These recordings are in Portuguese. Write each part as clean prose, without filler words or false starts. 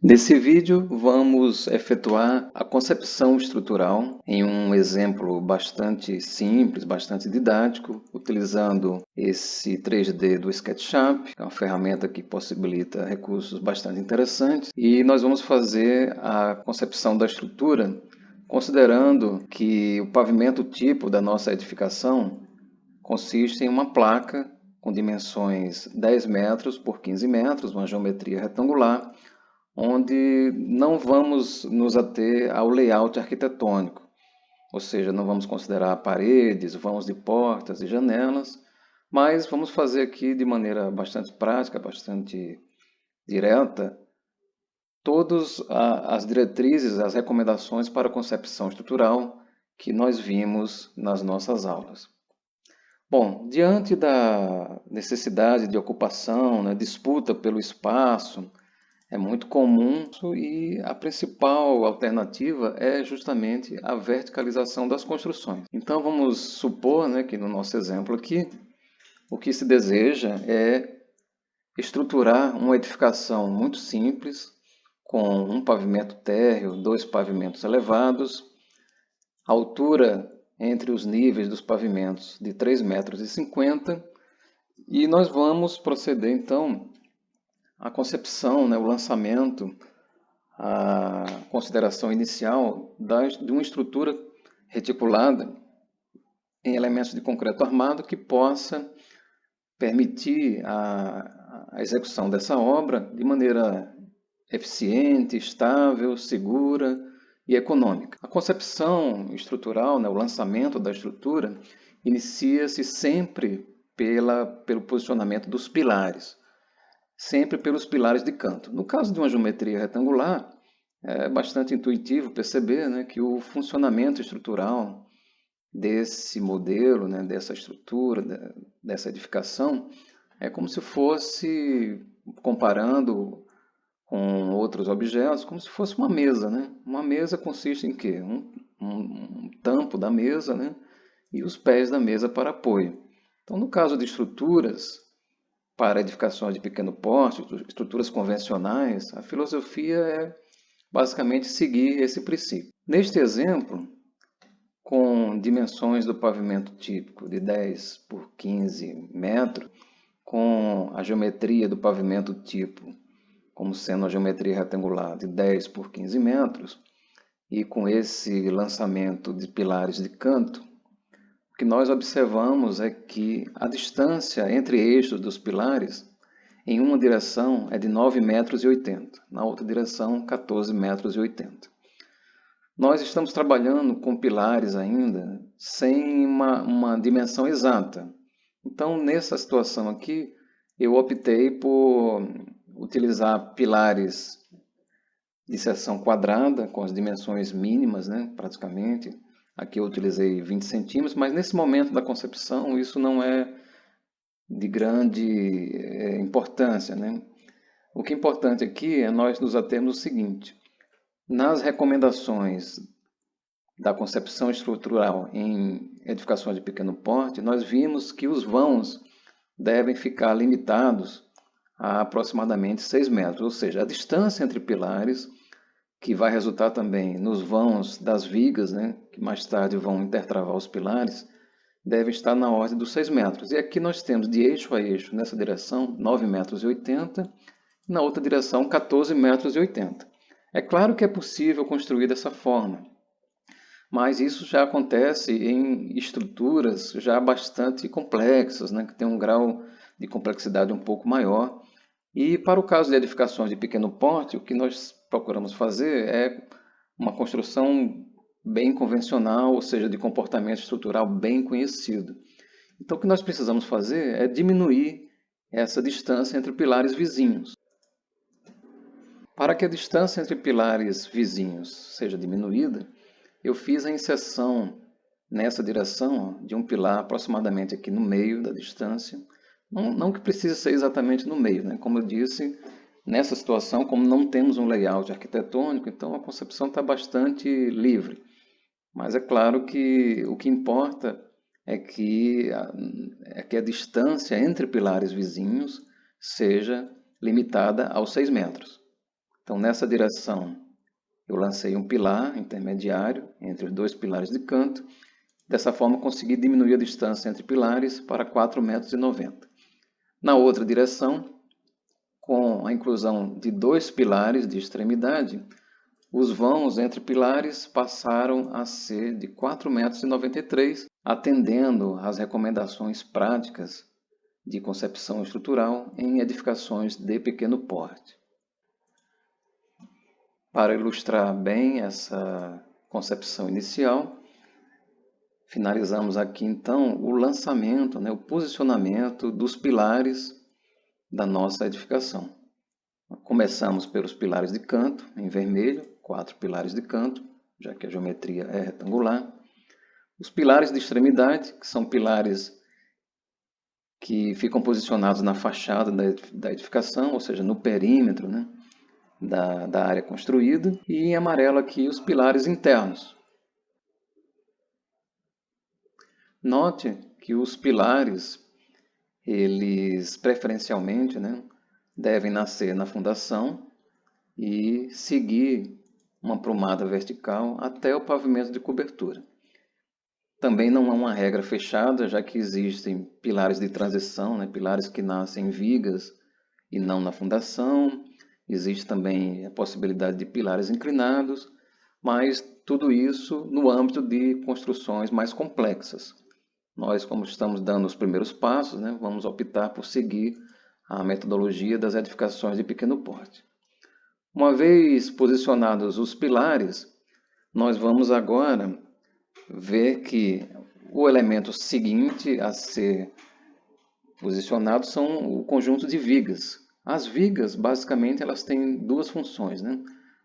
Nesse vídeo, vamos efetuar a concepção estrutural em um exemplo bastante simples, bastante didático, utilizando esse 3D do SketchUp, que é uma ferramenta que possibilita recursos bastante interessantes. E nós vamos fazer a concepção da estrutura, considerando que o pavimento tipo da nossa edificação consiste em uma placa com dimensões 10 metros por 15 metros, uma geometria retangular, onde não vamos nos ater ao layout arquitetônico, ou seja, não vamos considerar paredes, vãos de portas e janelas, mas vamos fazer aqui de maneira bastante prática, bastante direta, todas as diretrizes, as recomendações para a concepção estrutural que nós vimos nas nossas aulas. Bom, diante da necessidade de ocupação, né, disputa pelo espaço, é muito comum e a principal alternativa é justamente a verticalização das construções. Então vamos supor, né, que no nosso exemplo aqui, o que se deseja é estruturar uma edificação muito simples, com um pavimento térreo, dois pavimentos elevados, altura entre os níveis dos pavimentos de 3,50 metros, e nós vamos proceder então à concepção, né, o lançamento, a consideração inicial de uma estrutura reticulada em elementos de concreto armado que possa permitir a execução dessa obra de maneira eficiente, estável, segura e econômica. A concepção estrutural, né, o lançamento da estrutura, inicia-se sempre pelo posicionamento dos pilares, sempre pelos pilares de canto. No caso de uma geometria retangular, é bastante intuitivo perceber, né, que o funcionamento estrutural desse modelo, né, dessa estrutura, dessa edificação, é como se fosse, comparando com outros objetos, como se fosse uma mesa. Né? Uma mesa consiste em quê? Um tampo da mesa, né, e os pés da mesa para apoio. Então, no caso de estruturas para edificações de pequeno porte, estruturas convencionais, a filosofia é basicamente seguir esse princípio. Neste exemplo, com dimensões do pavimento típico de 10 por 15 metros, com a geometria do pavimento tipo como sendo a geometria retangular de 10 por 15 metros, e com esse lançamento de pilares de canto, o que nós observamos é que a distância entre eixos dos pilares em uma direção é de 9,80 metros, na outra direção 14,80 metros. Nós estamos trabalhando com pilares ainda sem uma dimensão exata. Então, nessa situação aqui, eu optei por utilizar pilares de seção quadrada, com as dimensões mínimas, né, praticamente. Aqui eu utilizei 20 centímetros, mas nesse momento da concepção isso não é de grande importância. Né? O que é importante aqui é nós nos atermos ao seguinte: nas recomendações da concepção estrutural em edificações de pequeno porte, nós vimos que os vãos devem ficar limitados a aproximadamente 6 metros, ou seja, a distância entre pilares, que vai resultar também nos vãos das vigas, né, que mais tarde vão intertravar os pilares, deve estar na ordem dos 6 metros. E aqui nós temos de eixo a eixo, nessa direção, 9,80 metros, na outra direção, 14,80 metros. É claro que é possível construir dessa forma, mas isso já acontece em estruturas já bastante complexas, né, que tem um grau de complexidade um pouco maior. E para o caso de edificações de pequeno porte, o que nós procuramos fazer é uma construção bem convencional, ou seja, de comportamento estrutural bem conhecido. Então, o que nós precisamos fazer é diminuir essa distância entre pilares vizinhos. Para que a distância entre pilares vizinhos seja diminuída, eu fiz a inserção nessa direção de um pilar aproximadamente aqui no meio da distância. Não que precise ser exatamente no meio, né? Como eu disse, nessa situação, como não temos um layout arquitetônico, então a concepção está bastante livre. Mas é claro que o que importa é que a distância entre pilares vizinhos seja limitada aos 6 metros. Então, nessa direção, eu lancei um pilar intermediário entre os dois pilares de canto. Dessa forma, consegui diminuir a distância entre pilares para 4,90 m. Na outra direção, com a inclusão de dois pilares de extremidade, os vãos entre pilares passaram a ser de 4,93 m, atendendo às recomendações práticas de concepção estrutural em edificações de pequeno porte. Para ilustrar bem essa concepção inicial, finalizamos aqui então o lançamento, o posicionamento dos pilares da nossa edificação. Começamos pelos pilares de canto, em vermelho, 4 pilares de canto, já que a geometria é retangular. Os pilares de extremidade, que são pilares que ficam posicionados na fachada da edificação, ou seja, no perímetro da área construída. E em amarelo aqui os pilares internos. Note que os pilares, eles preferencialmente devem nascer na fundação e seguir uma prumada vertical até o pavimento de cobertura. Também não há uma regra fechada, já que existem pilares de transição, pilares que nascem em vigas e não na fundação. Existe também a possibilidade de pilares inclinados, mas tudo isso no âmbito de construções mais complexas. Nós, como estamos dando os primeiros passos, vamos optar por seguir a metodologia das edificações de pequeno porte. Uma vez posicionados os pilares, nós vamos agora ver que o elemento seguinte a ser posicionado são o conjunto de vigas. As vigas, basicamente, elas têm duas funções.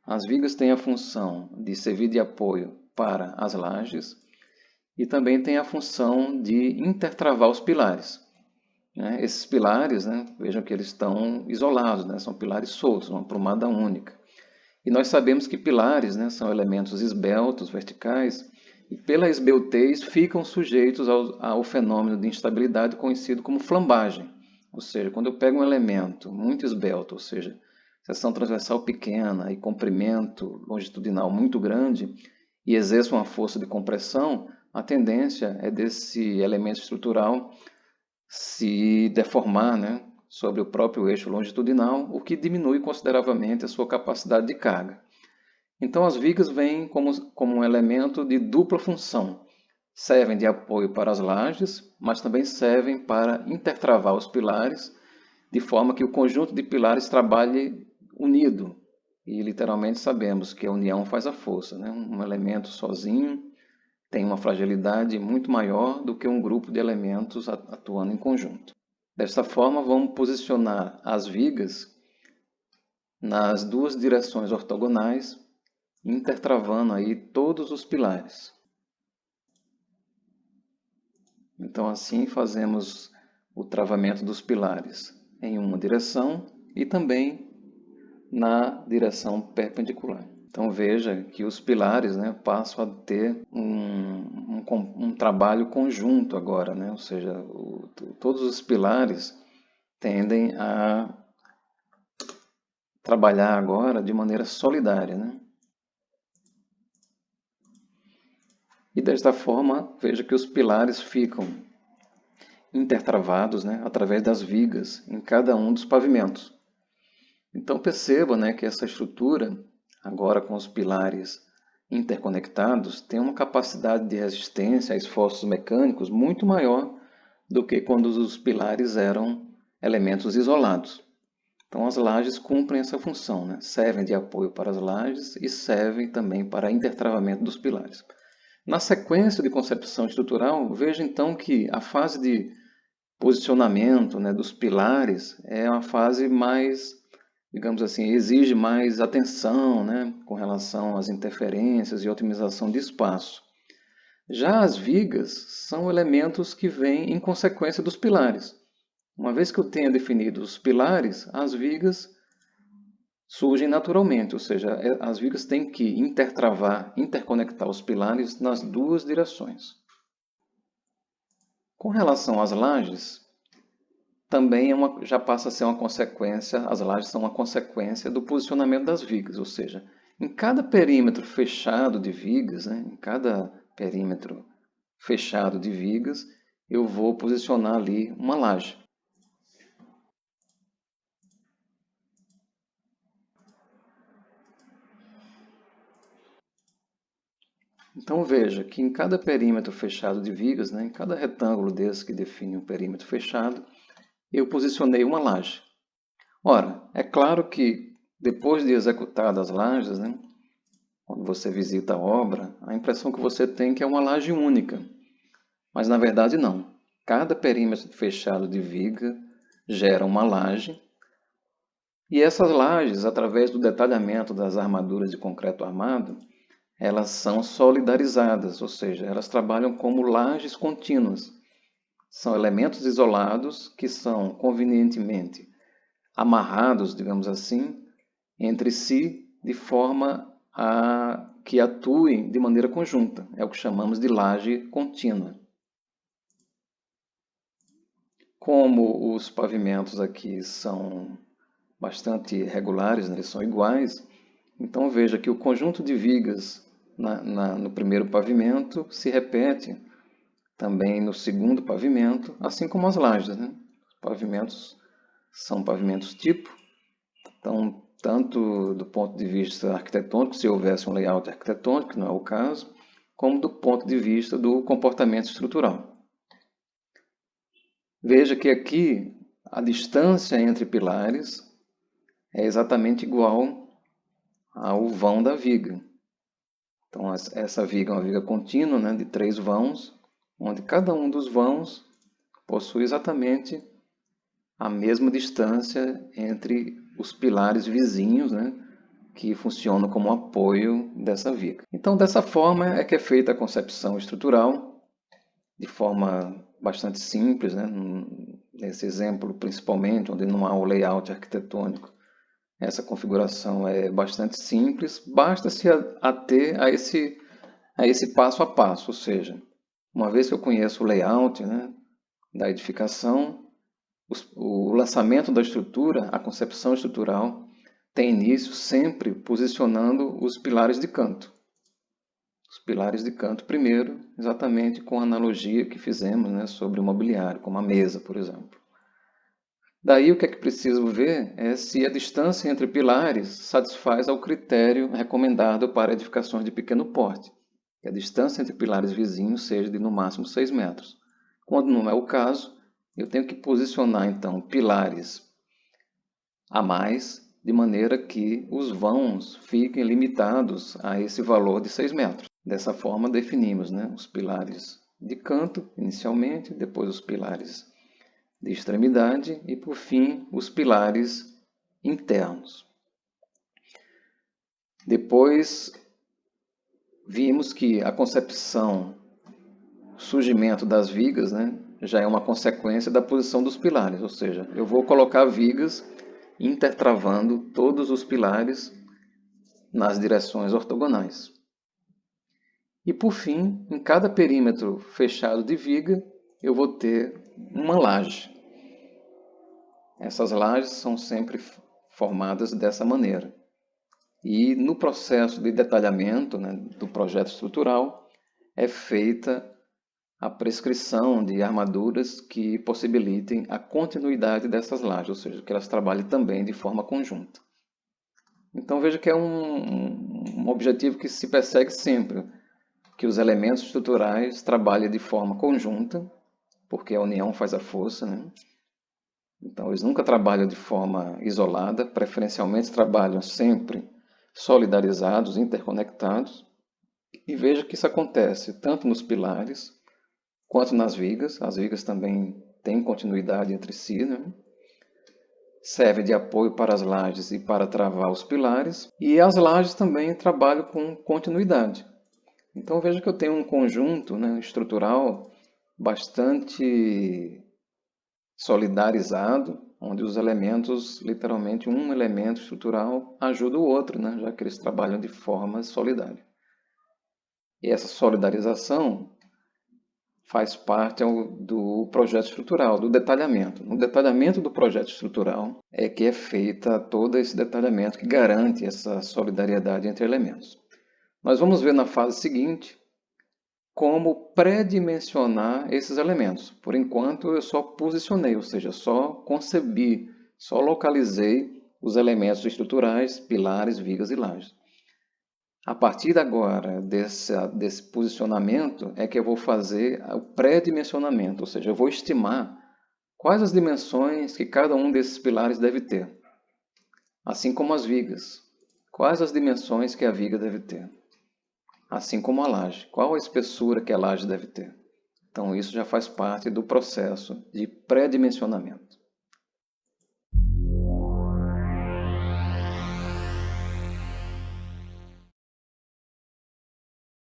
As vigas têm a função de servir de apoio para as lajes e também tem a função de intertravar os pilares. Esses pilares, vejam que eles estão isolados, são pilares soltos, uma prumada única. E nós sabemos que pilares são elementos esbeltos, verticais, e pela esbeltez ficam sujeitos ao fenômeno de instabilidade conhecido como flambagem. Ou seja, quando eu pego um elemento muito esbelto, ou seja, seção transversal pequena e comprimento longitudinal muito grande, e exerço uma força de compressão, a tendência é desse elemento estrutural se deformar sobre o próprio eixo longitudinal, o que diminui consideravelmente a sua capacidade de carga. Então, as vigas vêm como um elemento de dupla função. Servem de apoio para as lajes, mas também servem para intertravar os pilares, de forma que o conjunto de pilares trabalhe unido. E literalmente sabemos que a união faz a força. Um elemento sozinho tem uma fragilidade muito maior do que um grupo de elementos atuando em conjunto. Desta forma, vamos posicionar as vigas nas duas direções ortogonais, intertravando aí todos os pilares. Então, assim fazemos o travamento dos pilares em uma direção e também na direção perpendicular. Então veja que os pilares passam a ter um trabalho conjunto agora, ou seja, todos os pilares tendem a trabalhar agora de maneira solidária. E desta forma, veja que os pilares ficam intertravados através das vigas em cada um dos pavimentos. Então perceba que essa estrutura, agora com os pilares interconectados, tem uma capacidade de resistência a esforços mecânicos muito maior do que quando os pilares eram elementos isolados. Então as lajes cumprem essa função, servem de apoio para as lajes e servem também para intertravamento dos pilares. Na sequência de concepção estrutural, veja então que a fase de posicionamento dos pilares é uma fase mais, digamos assim, exige mais atenção com relação às interferências e otimização de espaço. Já as vigas são elementos que vêm em consequência dos pilares. Uma vez que eu tenha definido os pilares, as vigas surgem naturalmente, ou seja, as vigas têm que intertravar, interconectar os pilares nas duas direções. Com relação às lajes, também já passa a ser uma consequência, as lajes são uma consequência do posicionamento das vigas, ou seja, em cada perímetro fechado de vigas, né, em cada perímetro fechado de vigas, eu vou posicionar ali uma laje. Então veja que em cada perímetro fechado de vigas, né, em cada retângulo desse que define um perímetro fechado, eu posicionei uma laje. Ora, é claro que depois de executadas as lajes, né, quando você visita a obra, a impressão que você tem é que é uma laje única. Mas na verdade não. Cada perímetro fechado de viga gera uma laje. E essas lajes, através do detalhamento das armaduras de concreto armado, elas são solidarizadas, ou seja, elas trabalham como lajes contínuas. São elementos isolados que são convenientemente amarrados, digamos assim, entre si de forma a que atuem de maneira conjunta. É o que chamamos de laje contínua. Como os pavimentos aqui são bastante regulares, né, eles são iguais, então veja que o conjunto de vigas no primeiro pavimento se repete também no segundo pavimento, assim como as lajes. Né? Os pavimentos são pavimentos tipo, então, tanto do ponto de vista arquitetônico, se houvesse um layout arquitetônico, que não é o caso, como do ponto de vista do comportamento estrutural. Veja que aqui a distância entre pilares é exatamente igual ao vão da viga. Então, essa viga é uma viga contínua, né, de 3 vãos, onde cada um dos vãos possui exatamente a mesma distância entre os pilares vizinhos, né, que funcionam como apoio dessa viga. Então, dessa forma é que é feita a concepção estrutural, de forma bastante simples, né, nesse exemplo principalmente, onde não há o layout arquitetônico. Essa configuração é bastante simples, basta se ater a esse passo a passo, ou seja, uma vez que eu conheço o layout, né, da edificação, o lançamento da estrutura, a concepção estrutural, tem início sempre posicionando os pilares de canto. Os pilares de canto primeiro, exatamente com a analogia que fizemos, né, sobre o mobiliário, como a mesa, por exemplo. Daí o que é que preciso ver é se a distância entre pilares satisfaz ao critério recomendado para edificações de pequeno porte, que a distância entre pilares vizinhos seja de no máximo 6 metros. Quando não é o caso, eu tenho que posicionar então pilares a mais, de maneira que os vãos fiquem limitados a esse valor de 6 metros. Dessa forma definimos, né, os pilares de canto inicialmente, depois os pilares de extremidade e, por fim, os pilares internos. Depois, vimos que a concepção, o surgimento das vigas, né, já é uma consequência da posição dos pilares, ou seja, eu vou colocar vigas intertravando todos os pilares nas direções ortogonais. E, por fim, em cada perímetro fechado de viga, eu vou ter uma laje. Essas lajes são sempre formadas dessa maneira. E no processo de detalhamento, né, do projeto estrutural é feita a prescrição de armaduras que possibilitem a continuidade dessas lajes, ou seja, que elas trabalhem também de forma conjunta. Então veja que é um objetivo que se persegue sempre, que os elementos estruturais trabalhem de forma conjunta, porque a união faz a força, né? Então, eles nunca trabalham de forma isolada, preferencialmente trabalham sempre solidarizados, interconectados. E veja que isso acontece tanto nos pilares quanto nas vigas. As vigas também têm continuidade entre si, né? Serve de apoio para as lajes e para travar os pilares. E as lajes também trabalham com continuidade. Então veja que eu tenho um conjunto, né, estrutural bastante solidarizado, onde os elementos, literalmente um elemento estrutural ajuda o outro, né? Já que eles trabalham de forma solidária. E essa solidarização faz parte do projeto estrutural, do detalhamento. No detalhamento do projeto estrutural é que é feita todo esse detalhamento que garante essa solidariedade entre elementos. Nós vamos ver na fase seguinte como pré-dimensionar esses elementos. Por enquanto, eu só posicionei, ou seja, só concebi, só localizei os elementos estruturais, pilares, vigas e lajes. A partir agora desse posicionamento é que eu vou fazer o pré-dimensionamento, ou seja, eu vou estimar quais as dimensões que cada um desses pilares deve ter, assim como as vigas. Quais as dimensões que a viga deve ter? Assim como a laje. Qual a espessura que a laje deve ter? Então, isso já faz parte do processo de pré-dimensionamento.